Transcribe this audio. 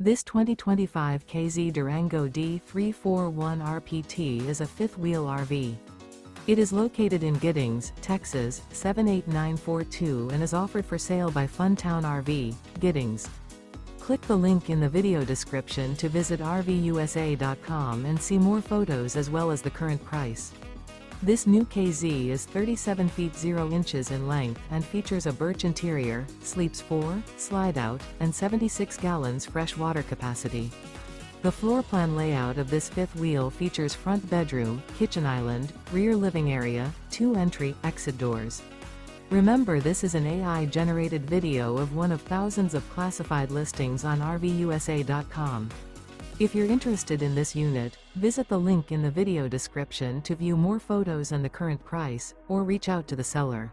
This 2025 K-Z Durango D341RPT is a fifth-wheel RV. It is located in Giddings, Texas, 78942 and is offered for sale by Funtown RV, Giddings. Click the link in the video description to visit RVUSA.com and see more photos as well as the current price. This new K-Z is 37 feet 0 inches in length and features a BIRCH interior, sleeps 4, slide-out, and 76 gallons fresh water capacity. The floor plan layout of this fifth wheel features front bedroom, kitchen island, rear living area, 2 entry/exit doors. Remember, this is an AI-generated video of one of thousands of classified listings on RVUSA.com. If you're interested in this unit, visit the link in the video description to view more photos and the current price, or reach out to the seller.